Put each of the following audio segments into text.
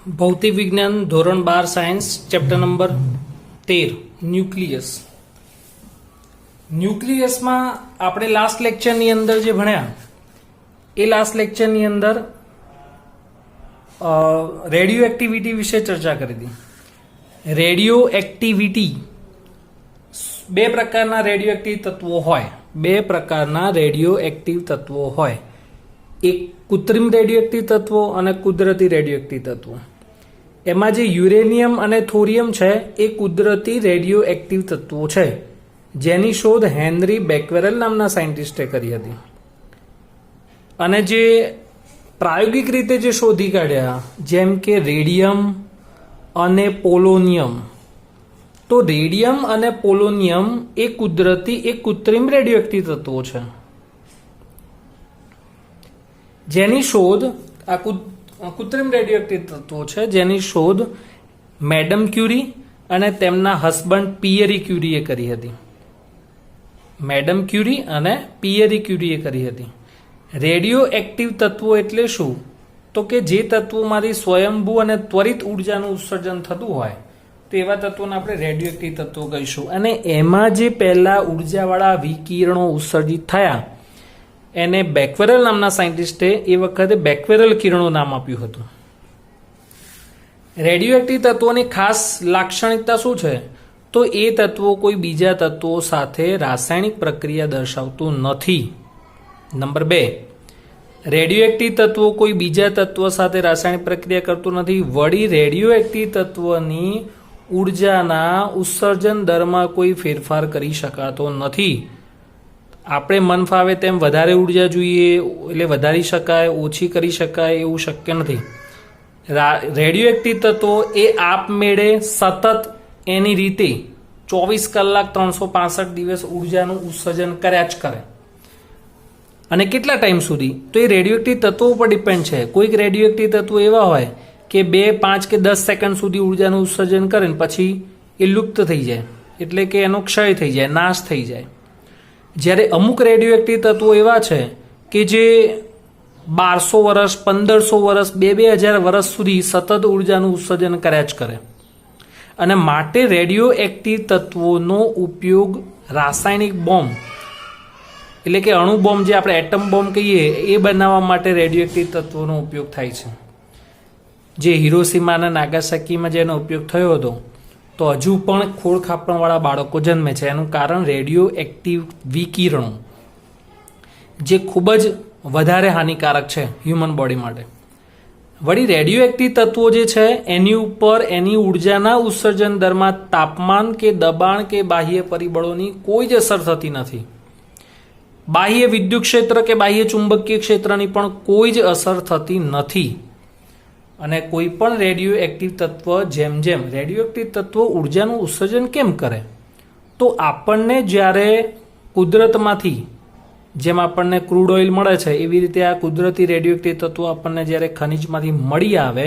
ભૌતિક વિજ્ઞાન ધોરણ 12 સાયન્સ ચેપ્ટર નંબર 13 ન્યુક્લિયસ. ન્યુક્લિયસમાં આપણે લાસ્ટ લેક્ચરની અંદર જે ભણ્યા એ લાસ્ટ લેક્ચરની અંદર રેડિયો એક્ટિવિટી વિશે ચર્ચા કરી હતી. રેડિયો એક્ટિવિટી બે પ્રકારના રેડિયો એક્ટિવ તત્વો હોય. એક કૃત્રિમ રેડિયો એક્ટિવ તત્વો અને કુદરતી રેડિયો એક્ટિવ તત્વો. એમાં જે યુરેનિયમ અને થોરિયમ છે એ કુદરતી રેડિયો એક્ટિવ તત્વો છે, જેની શોધ હેનરી બેકવેરેલ નામના સાયન્ટિસ્ટે કરી હતી. અને જે પ્રાયોગિક રીતે જે શોધી કાઢ્યા, જેમ કે રેડિયમ અને પોલોનિયમ, તો રેડિયમ અને પોલોનિયમ એ કૃત્રિમ રેડિયો એક્ટિવ તત્વો છે, જેની શોધ કૃત્રિમ રેડિયોએક્ટિવ તત્વો છે જેની શોધ મેડમ ક્યુરી અને તેમના હસબન્ડ પિયરી ક્યુરીએ કરી હતી. રેડિયો એક્ટિવ તત્વો એટલે શું? તો કે જે તત્વોમાંથી સ્વયંભૂ અને ત્વરિત ઉર્જાનું ઉત્સર્જન થતું હોય તો એવા તત્વોને આપણે રેડિયો એક્ટિવ તત્વો કહીશું. અને એમાં જે પહેલા ઉર્જાવાળા વિકિરણો ઉત્સર્જિત થયા એને બેકવેરેલ નામના સાયન્ટિસ્ટે એ વખતે બેકવેરેલ કિરણો નામ આપ્યું હતું. રેડિયો એક્ટિવ તત્વોની ખાસ લાક્ષણિકતા શું છે? તો એ તત્વો કોઈ બીજા તત્વો સાથે રાસાયણિક પ્રક્રિયા દર્શાવતું નથી. નંબર 2, રેડિયો એક્ટિવ તત્વો કોઈ બીજા તત્વ સાથે રાસાયણિક પ્રક્રિયા કરતું નથી. વળી રેડિયો એક્ટિવ તત્વની ઉર્જાના ઉત્સર્જન દરમાં કોઈ ફેરફાર કરી શકાતો નથી. આપણે મન ફાવે તેમ વધારે ઉર્જા જોઈએ એટલે વધારી શકાય, ઓછી કરી શકાય એવું શક્ય નથી. રેડિયો એક્ટિવ તત્વો એ આપમેળે સતત એની રીતે 24 કલાક 365 દિવસ ઉર્જાનું ઉત્સર્જન કર્યા જ કરે. અને કેટલા ટાઈમ સુધી? તો એ રેડિયો એક્ટિવ તત્વો ઉપર ડિપેન્ડ છે. કોઈક રેડિયો એક્ટિવ તત્વો એવા હોય કે 2, 5 કે 10 સેકન્ડ સુધી ઉર્જાનું ઉત્સર્જન કરે ને પછી એ લુપ્ત થઈ જાય, એટલે કે એનો ક્ષય થઈ જાય, નાશ થઈ જાય. જ્યારે અમુક રેડિયો એક્ટિવ તત્વો એવા છે કે જે 1200 વર્ષ, 1500 વર્ષ, 2000 વર્ષ સુધી સતત ઉર્જાનું ઉત્સર્જન કર્યા જ કરે. અને માટે રેડિયો એક્ટિવ તત્વોનો ઉપયોગ રાસાયણિક બોમ્બ એટલે કે અણુ બોમ્બ, જે આપણે એટમ બોમ્બ કહીએ, એ બનાવવા માટે રેડિયો એક્ટિવ તત્વોનો ઉપયોગ થાય છે. જે હિરોશીમા અને નાગાસાકીમાં જેનો ઉપયોગ થયો હતો, તો હજુ પણ ખોળ ખાપણવાળા બાળકો જન્મે છે. એનું કારણ રેડિયો એક્ટિવ વિકિરણો, જે ખૂબ જ વધારે હાનિકારક છે હ્યુમન બોડી માટે. વળી રેડિયો એક્ટિવ તત્વો જે છે એની ઉપર એની ઉર્જાના ઉત્સર્જન દરમાં તાપમાન કે દબાણ કે બાહ્ય પરિબળોની કોઈ જ અસર થતી નથી. બાહ્ય વિદ્યુત ક્ષેત્ર કે બાહ્ય ચુંબકીય ક્ષેત્રની પણ કોઈ જ અસર થતી નથી. અને કોઈ પણ રેડિયો એક્ટિવ તત્વ જેમ રેડિયો એક્ટિવ તત્વો ઉર્જાનું ઉત્સર્જન કેમ કરે? તો આપણને જ્યારે કુદરતમાંથી, જેમ આપણને ક્રૂડ ઓઇલ મળે છે એવી રીતે આ કુદરતી રેડિયો એક્ટિવ તત્વો આપણને જ્યારે ખનિજમાંથી મળી આવે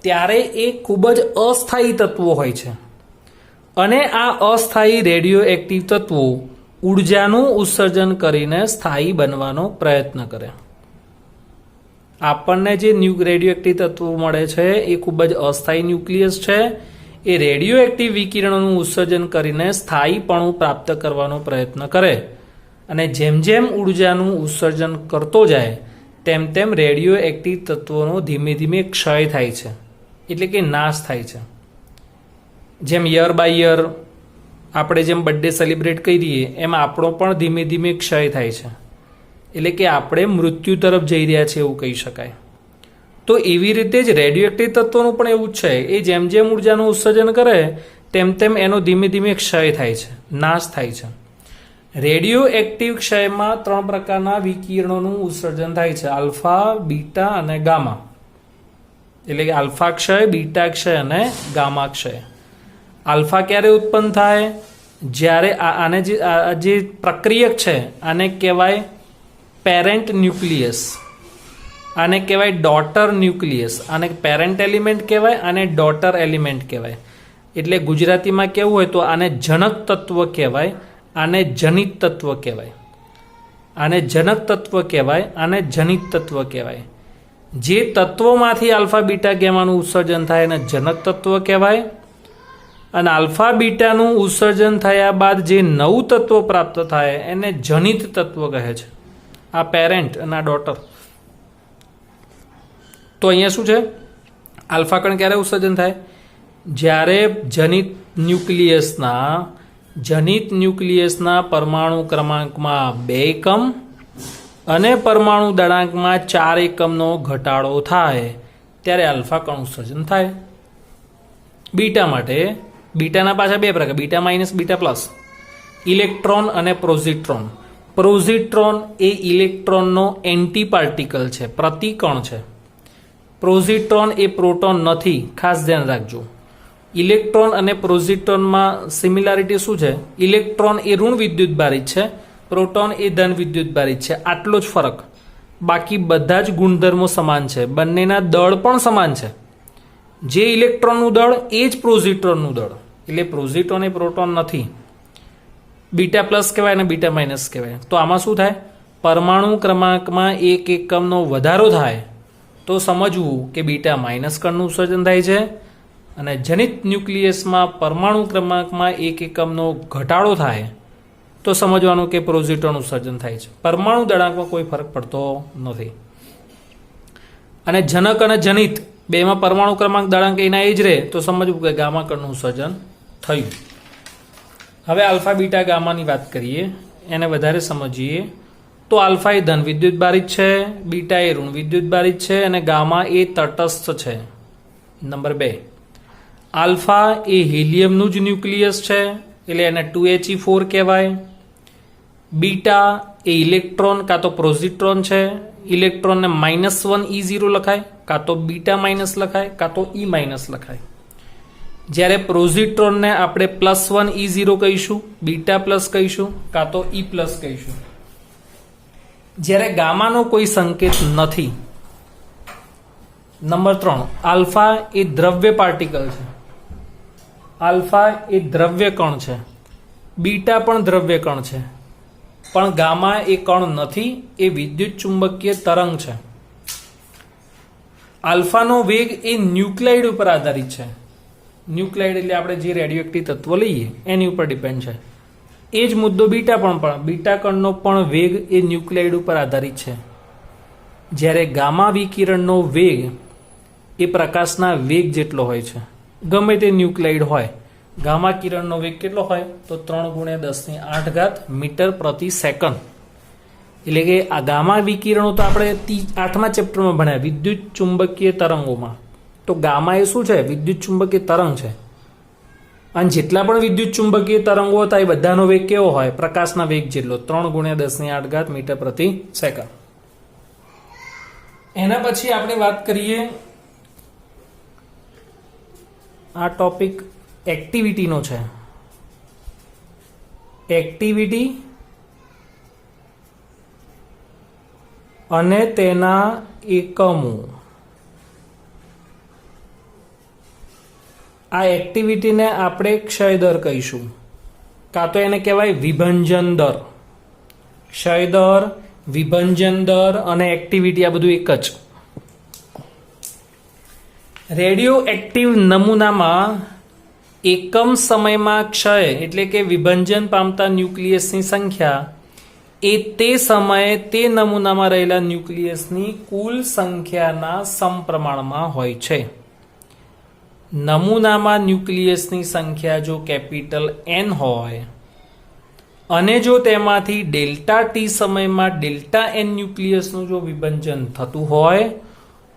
ત્યારે એ ખૂબ જ અસ્થાયી તત્વો હોય છે. અને આ અસ્થાયી રેડિયો એક્ટિવ તત્વો ઉર્જાનું ઉત્સર્જન કરીને સ્થાયી બનવાનો પ્રયત્ન કરે. આપણને જે રેડિયો એક્ટિવ તત્વો મળે છે એ ખૂબ જ અસ્થાયી ન્યુક્લિયસ છે. એ રેડિયો એક્ટિવ વિકિરણોનું ઉત્સર્જન કરીને સ્થાયીપણું પ્રાપ્ત કરવાનો પ્રયત્ન કરે. અને જેમ ઉર્જાનું ઉત્સર્જન કરતો જાય તેમ રેડિયો એક્ટિવ તત્વોનો ધીમે ધીમે ક્ષય થાય છે, એટલે કે નાશ થાય છે. જેમ યર બાય યર આપણે જેમ બર્થડે સેલિબ્રેટ કરીએ એમ આપણો પણ ધીમે ધીમે ક્ષય થાય છે, એટલે કે આપણે મૃત્યુ તરફ જઈ રહ્યા છે એવું કહી શકાય. તો એવી રીતે જ રેડિયો એક્ટિવ તત્વોનું પણ એવું જ છે. એ જેમ ઉર્જાનું ઉત્સર્જન કરે તેમ એનો ધીમે ધીમે ક્ષય થાય છે, નાશ થાય છે. રેડિયો એક્ટિવ ક્ષયમાં 3 પ્રકારના વિકિરણોનું ઉત્સર્જન થાય છે: આલ્ફા, બીટા અને ગામા. એટલે કે આલ્ફા ક્ષય, બીટા ક્ષય અને ગામા ક્ષય. આલ્ફા ક્યારે ઉત્પન્ન થાય? જ્યારે આને જે પ્રક્રિયક છે આને કહેવાય પેરેન્ટ ન્યુક્લિયસ, આને કહેવાય ડોટર ન્યુક્લિયસ. આને પેરેન્ટ એલિમેન્ટ કહેવાય, આને ડોટર એલિમેન્ટ કહેવાય. એટલે ગુજરાતીમાં કેવું હોય તો આને જનક તત્વ કહેવાય, આને જનિત તત્વ કહેવાય. આને જનક તત્વ કહેવાય, આને જનિત તત્વ કહેવાય. જે તત્વોમાંથી આલ્ફા બીટા ગેમાનું ઉત્સર્જન થાય એને જનક તત્વ કહેવાય, અને આલ્ફા બીટાનું ઉત્સર્જન થયા બાદ જે નવું તત્વ પ્રાપ્ત થાય એને જનિત તત્વ કહે છે. આ પેરેન્ટ અને આ ડોટર. તો અહીંયા શું છે? આલ્ફા કણ ક્યારે ઉત્સર્જન થાય? જ્યારે જનિત ન્યુક્લિયસના પરમાણુ ક્રમાંકમાં 2 એકમ અને પરમાણુ દળાંકમાં 4 એકમનો ઘટાડો થાય ત્યારે આલ્ફા કણ ઉત્સર્જન થાય. બીટા માટે બીટાના પાછા 2 પ્રકાર, beta minus beta plus. Electron અને પ્રોઝિટ્રોન. પ્રોઝિટ્રોન એ ઇલેક્ટ્રોનનો એન્ટી પાર્ટિકલ છે, પ્રતિકણ છે. પ્રોઝિટ્રોન એ પ્રોટોન નથી, ખાસ ધ્યાન રાખજો. ઇલેક્ટ્રોન અને પ્રોઝિટ્રોનમાં સિમિલારિટી શું છે? ઇલેક્ટ્રોન એ ઋણ વિદ્યુતભારિત છે, પ્રોટોન એ ધન વિદ્યુતભારિત છે. આટલો જ ફરક. બાકી બધા જ ગુણધર્મો સમાન છે, બંનેના દળ પણ સમાન છે. જે ઇલેક્ટ્રોનનું દળ એ જ પ્રોઝિટ્રોનનું દળ, એટલે પ્રોઝિટ્રોન એ પ્રોટોન નથી. બીટા પ્લસ કહેવાય અને બીટા માઇનસ કહેવાય. તો આમાં શું થાય? પરમાણુ ક્રમાંકમાં 1 એકમનો વધારો થાય તો સમજવું કે બીટા માઇનસ કણનું ઉત્સર્જન થાય છે, અને જનિત ન્યુક્લિયસમાં પરમાણુ ક્રમાંકમાં 1 એકમનો ઘટાડો થાય તો સમજવાનું કે પ્રોઝિટ્રોન ઉત્સર્જન થાય છે. પરમાણુ દળાંકમાં કોઈ ફરક પડતો નથી. અને જનક અને જનિત બેમાં પરમાણુ ક્રમાંક દળાંક એના એ જ રહે તો સમજવું કે ગામા કણનું ઉત્સર્જન થયું. હવે આલ્ફા બીટા ગામાની વાત કરીએ, એને વધારે સમજીએ તો આલ્ફા એ ધન વિદ્યુતભારિત છે, બીટા એ ઋણ વિદ્યુતભારિત છે, અને ગામા એ તટસ્થ છે. નંબર 2, આલ્ફા એ હિલિયમનું જ ન્યુક્લિયસ છે, એટલે એને 2He4 કહેવાય. બીટા એ ઇલેક્ટ્રોન કાં તો પ્રોઝિટ્રોન છે, ઇલેક્ટ્રોનને -1E0 લખાય, કાં તો બીટા માઇનસ લખાય, કાં તો E માઇનસ લખાય. જ્યારે પ્રોઝિટ્રોનને આપણે +1E0 કહીશું, બીટા પ્લસ કહીશું, કાં તો E પ્લસ કહીશું. જ્યારે ગામાનો કોઈ સંકેત નથી. નંબર 3, આલ્ફા એ દ્રવ્ય પાર્ટિકલ છે. આલ્ફા એ દ્રવ્ય કણ છે, બીટા પણ દ્રવ્ય કણ છે, પણ ગામા એ કણ નથી, એ વિદ્યુત ચુંબકીય તરંગ છે. આલ્ફાનો વેગ એ ન્યુક્લાઇડ ઉપર આધારિત છે. ન્યુક્લાઇડ એટલે આપણે જે રેડિયોએક્ટિવ તત્વ લઈએ એની ઉપર ડિપેન્ડ છે. એ જ મુદ્દો બીટા બીટા કણનો પણ વેગ એ ન્યુક્લાઇડ ઉપર આધારિત છે. જ્યારે ગામા વિકિરણનો વેગ એ પ્રકાશના વેગ જેટલો હોય છે, ગમે તે ન્યુક્લાઇડ હોય. ગામા કિરણનો વેગ કેટલો હોય? તો 3 × 10⁸ મીટર પ્રતિ સેકન્ડ. એટલે કે આ ગામા વિકિરણો તો આપણે 8મા ચેપ્ટરમાં ભણ્યા વિદ્યુત ચુંબકીય તરંગોમાં. તો ગામા એ શું છે? વિદ્યુત ચુંબકીય તરંગ છે. અને જેટલા પણ વિદ્યુત ચુંબકીય તરંગો હતા એ બધાનો વેગ કેવો હોય? પ્રકાશના વેગ જેટલો, 3 × 10⁸ મીટર પ્રતિ સેકન્ડ. એના પછી આપણે વાત કરીએ, આ ટોપિક એક્ટિવિટીનો છે. એક્ટિવિટી અને તેના એકમો. આ એક્ટિવિટીને આપણે ક્ષય દર કહીશું, કાં તો એને કહેવાય વિભંજન દર. ક્ષય દર, વિભંજન દર અને એક્ટિવિટી આ બધું એક જ. રેડિયો એક્ટિવ નમૂનામાં એકમ સમયમાં ક્ષય એટલે કે વિભંજન પામતા ન્યુક્લિયસની સંખ્યા એ તે સમયે તે નમૂનામાં રહેલા ન્યુક્લિયસની કુલ સંખ્યાના સમપ્રમાણમાં હોય છે. નમૂનામાં ન્યુક્લિયસની સંખ્યા જો કેપિટલ N હોય અને જો તેમાંથી ΔT સમયમાં ΔN ન્યુક્લિયસનું જો વિભંજન થતું હોય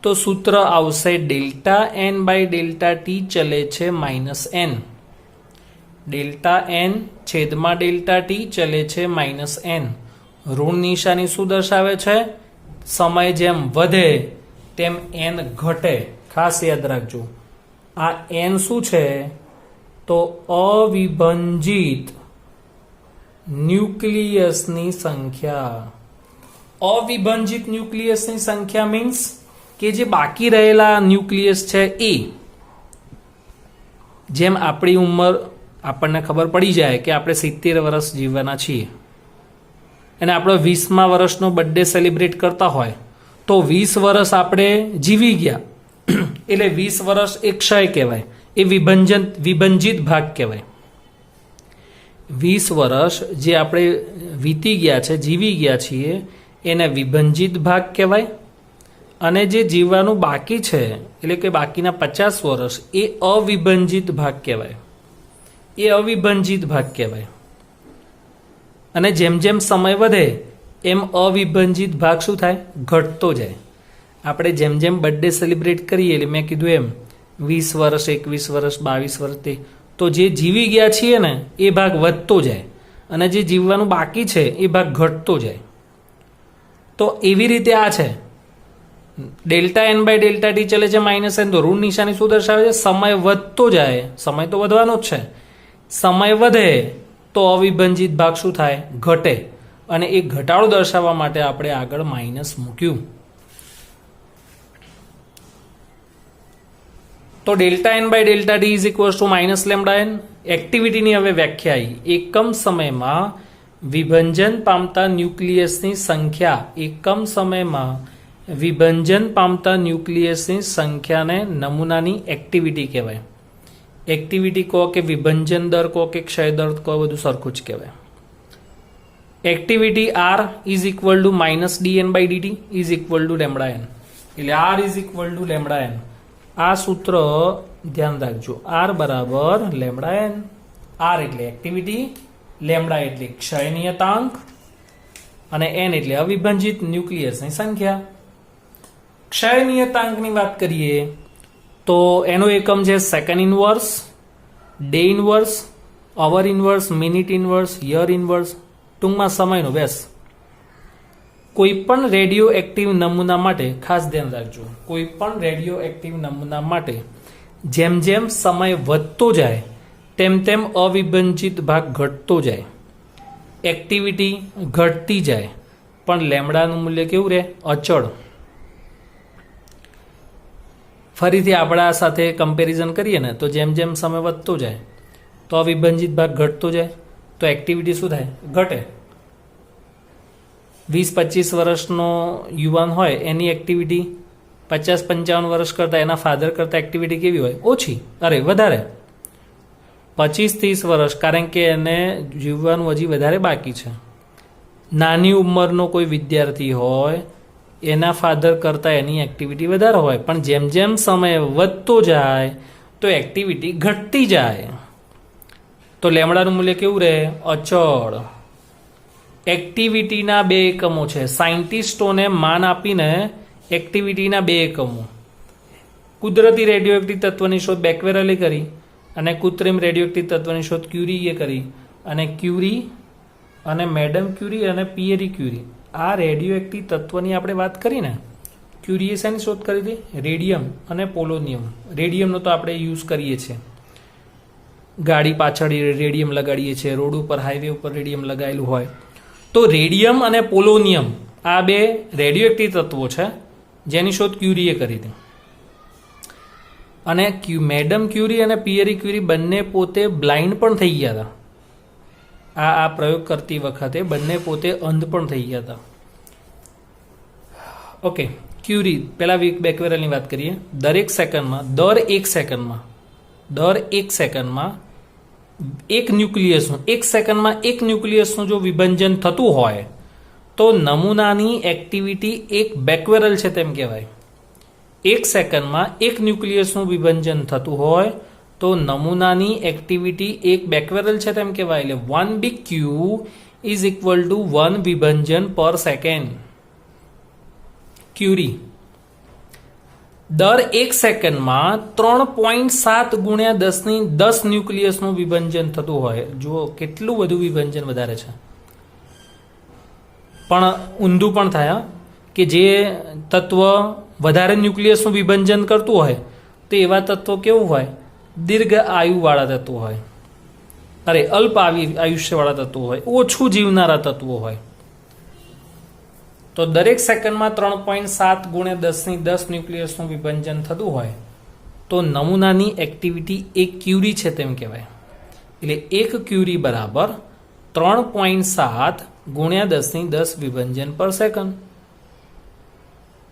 તો સૂત્ર આવશે ΔN/ΔT ચલે છે -n. ΔN છેદમાં ΔT ચલે છે -n. ઋણ નિશાની શું દર્શાવે છે? સમય જેમ વધે તેમ n ઘટે. ખાસ યાદ રાખજો, આ n શું છે? તો અવિભંજિત ન્યુક્લિયસની સંખ્યા. અવિભંજિત ન્યુક્લિયસની સંખ્યા મીન્સ કે જે બાકી રહેલા ન્યુક્લિયસ છે એ. જેમ આપણી ઉંમર આપણને ખબર પડી જાય કે આપણે 70 વર્ષ જીવવાના છીએ અને આપણો 20મા વર્ષનો બર્થડે સેલિબ્રેટ કરતા હોય તો 20 વર્ષ આપણે જીવી ગયા એટલે 20 વર્ષ એ ક્ષય કહેવાય, એ વિભંજિત ભાગ કહેવાય. 20 વર્ષ જે આપણે વીતી ગયા છે, જીવી ગયા છીએ, એને વિભંજિત ભાગ કહેવાય. અને જે જીવવાનું બાકી છે એટલે કે બાકીના 50 વર્ષ એ અવિભંજિત ભાગ કહેવાય, એ અવિભંજિત ભાગ કહેવાય. અને જેમ જેમ સમય વધે એમ અવિભંજિત ભાગ શું થાય? ઘટતો જાય. આપણે જેમ જેમ બર્થડે સેલિબ્રેટ કરીએ એટલે મેં કીધું એમ 20 વર્ષ, 21 વર્ષ, 22 વર્ષ, તો જે જીવી ગયા છીએ ને એ ભાગ વધતો જાય અને જે જીવવાનું બાકી છે એ ભાગ ઘટતો જાય. તો એવી રીતે આ છે delta N by delta T ચલે છે માઇનસ એન. તો ઋણ નિશાની શું દર્શાવે છે? સમય વધતો જાય. સમય તો વધવાનો જ છે. સમય વધે તો અવિભંજિત ભાગ શું થાય? ઘટે. અને એ ઘટાડો દર્શાવવા માટે આપણે આગળ માઇનસ મૂક્યું. તો delta N by delta T is equals to minus lambda N. એક્ટિવિટીની હવે વ્યાખ્યા આવી. એકમ સમયમાં વિભંજન પામતા ન્યુક્લિયસની સંખ્યા, એકમ સમયમાં વિભંજન પામતા ન્યુક્લિયસની સંખ્યાને નમૂનાની એક્ટિવિટી કહેવાય. એક્ટિવિટી કહો કે વિભંજન દર કહો કે ક્ષય દર કહો, બધું સરખું જ કહેવાય. Activity R is equal to minus D N by DT is equal to lambda N. એટલે R is equal to lambda N. આ સૂત્ર ધ્યાન રાખજો. આર બરાબર લેમ્ડા એન. આર એટલે એક્ટિવિટી, લેમ્ડા એટલે ક્ષય નિયતાંક અને એન એટલે અવિભંજિત ન્યુક્લિયસની સંખ્યા. ક્ષય નિયતાંકની વાત કરીએ તો એનો એકમ છે second inverse, day inverse, hour inverse, minute inverse, year inverse, ટૂંકમાં સમયનો બેસ. કોઈ પણ રેડિયો એક્ટિવ નમૂના માટે ખાસ ધ્યાન રાખજો, કોઈ પણ રેડિયો એક્ટિવ નમૂના માટે જેમ જેમ સમય વધતો જાય તેમ તેમ અવિભંજિત ભાગ ઘટતો જાય, એક્ટિવિટી ઘટતી જાય, પણ લેમ્ડાનું મૂલ્ય કેવું રહે? અચળ. ફરીથી આપણા સાથે કમ્પેરિઝન કરીએ ને તો જેમ જેમ સમય વધતો જાય તો અવિભંજિત ભાગ ઘટતો જાય, તો એક્ટિવિટી શું થાય? ઘટે. 20-25 વર્ષનો યુવાન હોય એની એક્ટિવિટી 50-55 વર્ષ કરતાં એના ફાધર કરતાં એક્ટિવિટી કેવી હોય? ઓછી, અરે વધારે. 25-30 વર્ષ, કારણ કે એને જીવવાનું હજી વધારે બાકી છે. નાની ઉંમરનો કોઈ વિદ્યાર્થી હોય એના ફાધર કરતાં એની એક્ટિવિટી વધારે હોય, પણ જેમ જેમ સમય વધતો જાય તો એક્ટિવિટી ઘટતી જાય. તો લેમ્ડાનું મૂલ્ય કેવું રહે? અચળ. એક્ટિવિટીના બે એકમો છે. સાયન્ટિસ્ટોને માન આપીને એક્ટિવિટીના બે એકમો. કુદરતી રેડિયોએક્ટિવ તત્વની શોધ બેકવેરલે કરી અને કૃત્રિમ રેડિયોએક્ટિવ તત્વની શોધ ક્યુરીએ કરી. અને ક્યુરી અને મેડમ ક્યુરી અને પિયરી ક્યુરી, આ રેડિયોએક્ટિવ તત્વની આપણે વાત કરી ને, ક્યુરીએ શેની શોધ કરી હતી? રેડિયમ અને પોલોનિયમ. રેડિયમનો તો આપણે યુઝ કરીએ છીએ, ગાડી પાછળ રેડિયમ લગાડીએ છીએ, રોડ ઉપર હાઈવે ઉપર રેડિયમ લગાવેલું હોય. તો રેડિયમ અને પોલોનિયમ આ બે રેડિયોએક્ટિવ તત્વો છે જેની શોધ ક્યુરીએ કરી હતી. અને મેડમ ક્યુરી અને પિયરી ક્યુરી બંને પોતે બ્લાઇન્ડ પણ થઈ ગયા હતા. આ પ્રયોગ કરતી વખતે બંને પોતે અંધ પણ થઈ ગયા હતા. ઓકે, ક્યુરી પેલા બેકવેરલની વાત કરીએ. દર એક સેકન્ડમાં એક ન્યુક્લિયસનું જો વિભંજન થતું હોય તો નમૂનાની એક્ટિવિટી એક બેકવેરલ છે તેમ કહેવાય. એક સેકન્ડમાં એક ન્યુક્લિયસનું વિભંજન થતું હોય તો નમૂનાની એક્ટિવિટી એક બેકવેરલ છે તેમ કહેવાય. એટલે 1 big Q is equal two 1 વિભંજન પર સેકન્ડ. ક્યુરી દર એક સેકન્ડમાં 3.7 ગુણ્યા 10 ન્યુક્લિયસનું વિભંજન થતું હોય. જુઓ કેટલું બધું વિભંજન વધારે છે. પણ ઊંધું પણ થાય કે જે તત્વ વધારે ન્યુક્લિયસનું વિભંજન કરતું હોય તો એવા તત્વો કેવું હોય? દીર્ઘ આયુવાળા તત્વો હોય, અરે અલ્પ આયુષ્યવાળા તત્વો હોય, ઓછું જીવનારા તત્વો હોય. તો દરેક સેકન્ડમાં 3.7 ગુણ્યા 10 ન્યુક્લિયસનું વિભંજન થતું હોય તો નમૂનાની એક્ટિવિટી એક ક્યુરી છે તેમ કહેવાય. એટલે એક ક્યુરી બરાબર 3.7 ગુણ્યા 10 વિભંજન પર સેકન્ડ.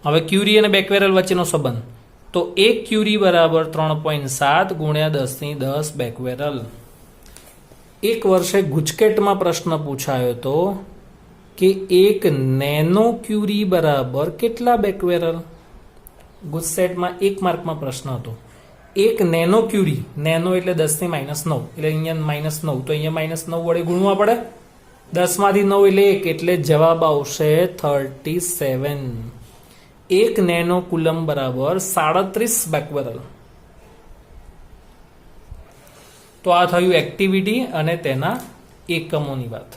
હવે ક્યુરી અને બેકવેરલ વચ્ચેનો સંબંધ, તો 1 ક્યુરી બરાબર 3.7 ગુણ્યા 10 બેકવેરલ. એક વર્ષે ગુજકેટમાં પ્રશ્ન પૂછાયો હતો કે 1 નેનો ક્યુરી બરાબર કેટલા બેકવેરલ. ગુજસેટમાં 1 માર્કમાં પ્રશ્ન હતો. 1 નેનો ક્યુરી, નેનો એટલે 10 ની -9, એટલે અહીંયા -9, તો અહીંયા -9 વડે ગુણવા પડે. 10 માંથી 9 એટલે 1, એટલે જવાબ આવશે 37. 1 નેનો કુલમ બરાબર 37 બેકવેરલ. તો આ થયું એક્ટિવિટી અને તેના એકમોની વાત.